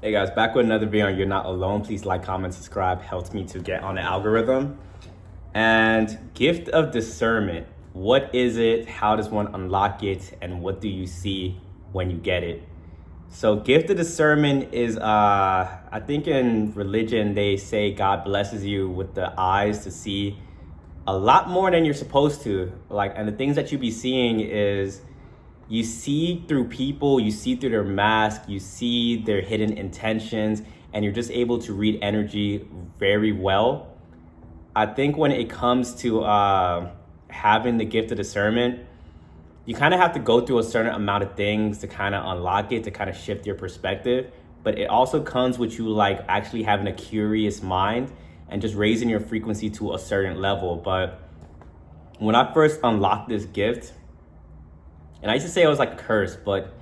Hey guys, back with another video on You're Not Alone. Please like, comment, subscribe. Helps me to get on the algorithm. And gift of discernment. What is it? How does one unlock it? And what do you see when you get it? So gift of discernment is, I think in religion, they say God blesses you with the eyes to see a lot more than you're supposed to. And the things that you be seeing is you see through people, you see through their mask, you see their hidden intentions, and you're just able to read energy very well. I think when it comes to having the gift of discernment, you kind of have to go through a certain amount of things to kind of unlock it, to kind of shift your perspective. But it also comes with you actually having a curious mind and just raising your frequency to a certain level. But when I first unlocked this gift, and I used to say it was like a curse, but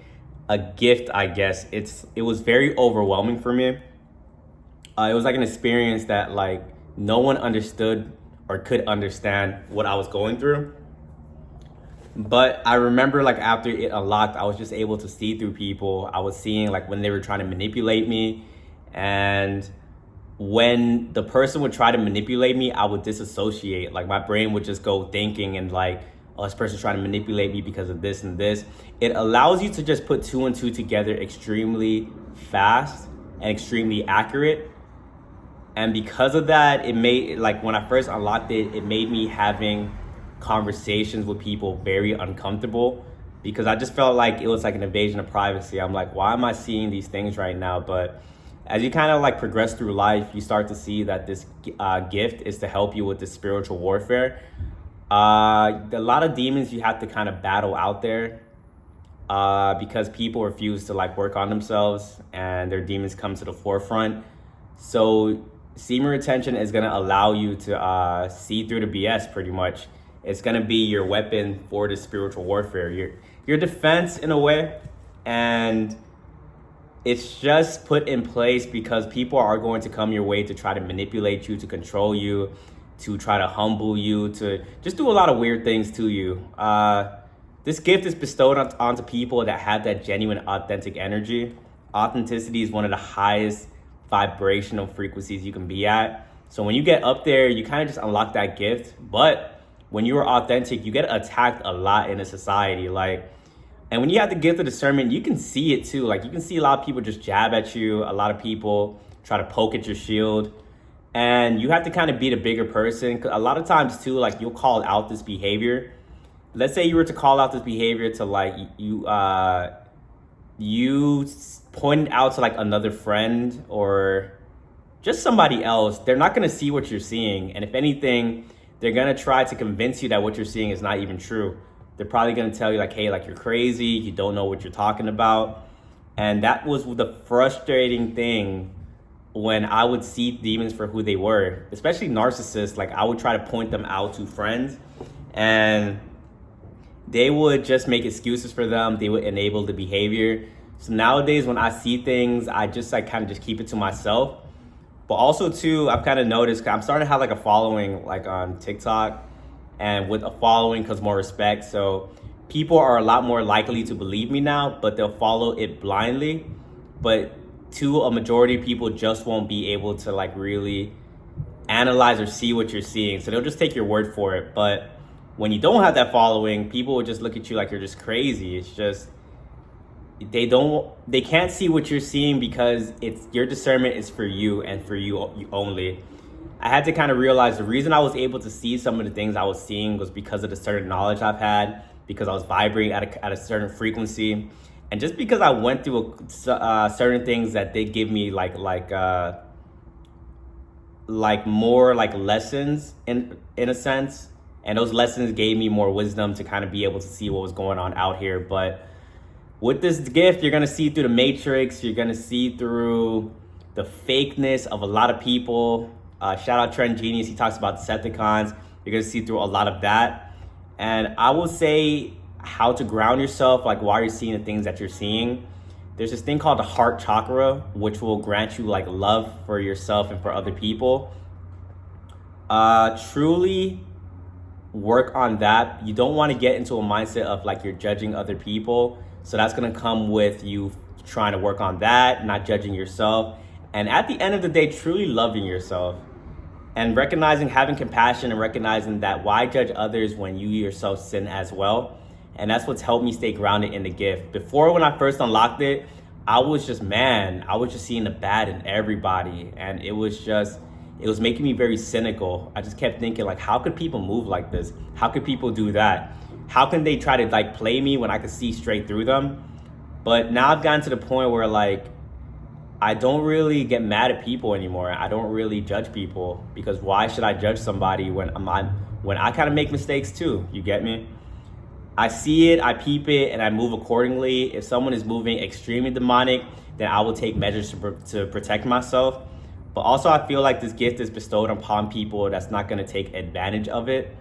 a gift, I guess. It was very overwhelming for me. It was like an experience that no one understood or could understand what I was going through. But I remember after it unlocked, I was just able to see through people. I was seeing when they were trying to manipulate me. And when the person would try to manipulate me, I would disassociate. My brain would just go thinking and oh, this person's trying to manipulate me because of this and this. It allows you to just put two and two together extremely fast and extremely accurate. And because of that, it made, when I first unlocked it, it made me having conversations with people very uncomfortable, because I just felt like it was an invasion of privacy. I'm like, why am I seeing these things right now? But as you kind of progress through life, you start to see that this gift is to help you with the spiritual warfare. A lot of demons you have to kind of battle out there because people refuse to work on themselves and their demons come to the forefront. So semen retention is going to allow you to see through the BS pretty much. It's going to be your weapon for the spiritual warfare, your defense in a way. And it's just put in place because people are going to come your way to try to manipulate you, to control you, to try to humble you, to just do a lot of weird things to you. This gift is bestowed onto people that have that genuine, authentic energy. Authenticity is one of the highest vibrational frequencies you can be at. So when you get up there, you kind of just unlock that gift. But when you are authentic, you get attacked a lot in a society. And when you have the gift of discernment, you can see it too. You can see a lot of people just jab at you. A lot of people try to poke at your shield. And you have to kind of be the bigger person. A lot of times too, you'll call out this behavior. Let's say you were to call out this behavior to you point out to another friend or just somebody else. They're not going to see what you're seeing. And if anything, they're going to try to convince you that what you're seeing is not even true. They're probably going to tell you hey, you're crazy. You don't know what you're talking about. And that was the frustrating thing when I would see demons for who they were, especially narcissists. I would try to point them out to friends and they would just make excuses for them. They would enable the behavior. So nowadays when I see things, I just kind of just keep it to myself. But also too, I've kind of noticed, I'm starting to have a following on TikTok, and with a following comes more respect. So people are a lot more likely to believe me now, but they'll follow it blindly. But to a majority of people just won't be able to really analyze or see what you're seeing. So they'll just take your word for it. But when you don't have that following, people will just look at you like you're just crazy. It's just, they can't see what you're seeing because your discernment is for you and for you only. I had to kind of realize the reason I was able to see some of the things I was seeing was because of the certain knowledge I've had, because I was vibrating at a certain frequency. And just because I went through certain things that they give me more lessons in a sense, and those lessons gave me more wisdom to kind of be able to see what was going on out here. But with this gift, you're gonna see through the matrix. You're gonna see through the fakeness of a lot of people. Shout out Trend Genius. He talks about Decepticons. You're gonna see through a lot of that. And I will say how to ground yourself, while you're seeing the things that you're seeing. There's this thing called the heart chakra, which will grant you love for yourself and for other people. Truly work on that. You don't want to get into a mindset of you're judging other people. So that's going to come with you trying to work on that, not judging yourself, and at the end of the day, truly loving yourself and recognizing, having compassion and recognizing that why judge others when you yourself sin as well. And that's what's helped me stay grounded in the gift. Before, when I first unlocked it, I was just seeing the bad in everybody. And it was making me very cynical. I just kept thinking, like, how could people move like this? How could people do that? How can they try to like play me when I could see straight through them? But now I've gotten to the point where like, I don't really get mad at people anymore. I don't really judge people, because why should I judge somebody when I kind of make mistakes too? You get me? I see it, I peep it, and I move accordingly. If someone is moving extremely demonic, then I will take measures to protect myself. But also I feel like this gift is bestowed upon people that's not gonna take advantage of it.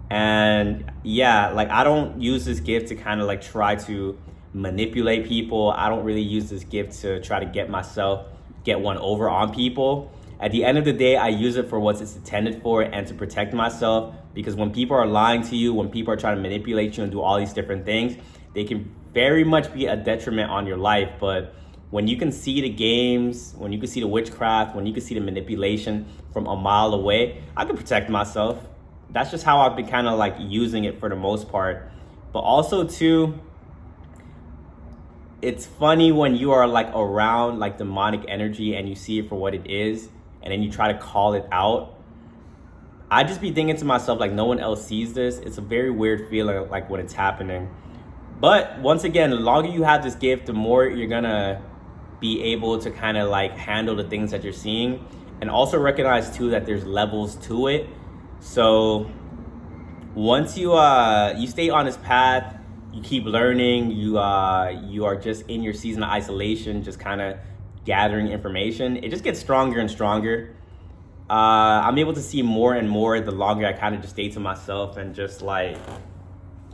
And yeah, like I don't use this gift to kind of like try to manipulate people. I don't really use this gift to try to get one over on people. At the end of the day, I use it for what it's intended for and to protect myself, because when people are lying to you, when people are trying to manipulate you and do all these different things, they can very much be a detriment on your life. But when you can see the games, when you can see the witchcraft, when you can see the manipulation from a mile away, I can protect myself. That's just how I've been kind of like using it for the most part. But also too, it's funny when you are like around like demonic energy and you see it for what it is, and then you try to call it out. I just be thinking to myself, like, no one else sees this. It's a very weird feeling, like, when it's happening. But once again, the longer you have this gift, the more you're gonna be able to kind of like handle the things that you're seeing, and also recognize too that there's levels to it. So once you stay on this path, you keep learning, you are just in your season of isolation, just kind of gathering information. It just gets stronger and stronger. I'm able to see more and more the longer I kind of just stay to myself, and just like,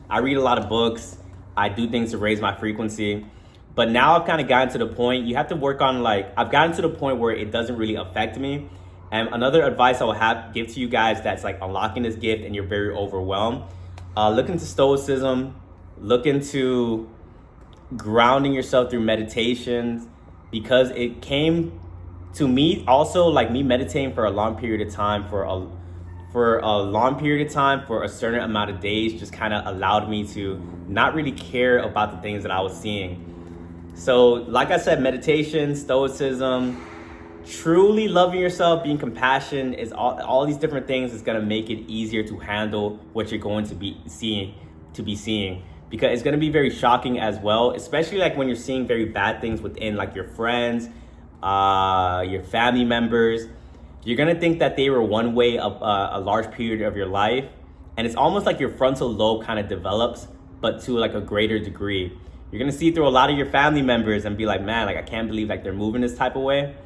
I read a lot of books, I do things to raise my frequency. But now I've kind of gotten to the point, you have to work on like, I've gotten to the point where it doesn't really affect me. And another advice I will give to you guys that's like unlocking this gift and you're very overwhelmed, look into stoicism, look into grounding yourself through meditations, because it came to me also, like me meditating for a long period of time, for a certain amount of days, just kind of allowed me to not really care about the things that I was seeing. So like I said, meditation, stoicism, truly loving yourself, being compassionate, is all these different things is going to make it easier to handle what you're going to be seeing, because it's going to be very shocking as well, especially like when you're seeing very bad things within like your friends, your family members. You're going to think that they were one way of a large period of your life, and it's almost like your frontal lobe kind of develops, but to like a greater degree. You're going to see through a lot of your family members and be like, man, like I can't believe like they're moving this type of way.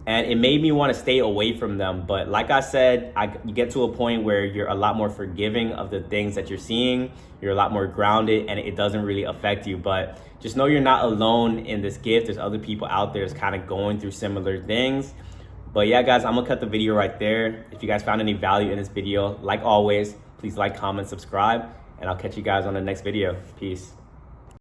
And it made me want to stay away from them. But like I said, you get to a point where you're a lot more forgiving of the things that you're seeing. You're a lot more grounded, and it doesn't really affect you. But just know you're not alone in this gift. There's other people out there that's kind of going through similar things. But yeah, guys, I'm going to cut the video right there. If you guys found any value in this video, like always, please like, comment, subscribe, and I'll catch you guys on the next video. Peace.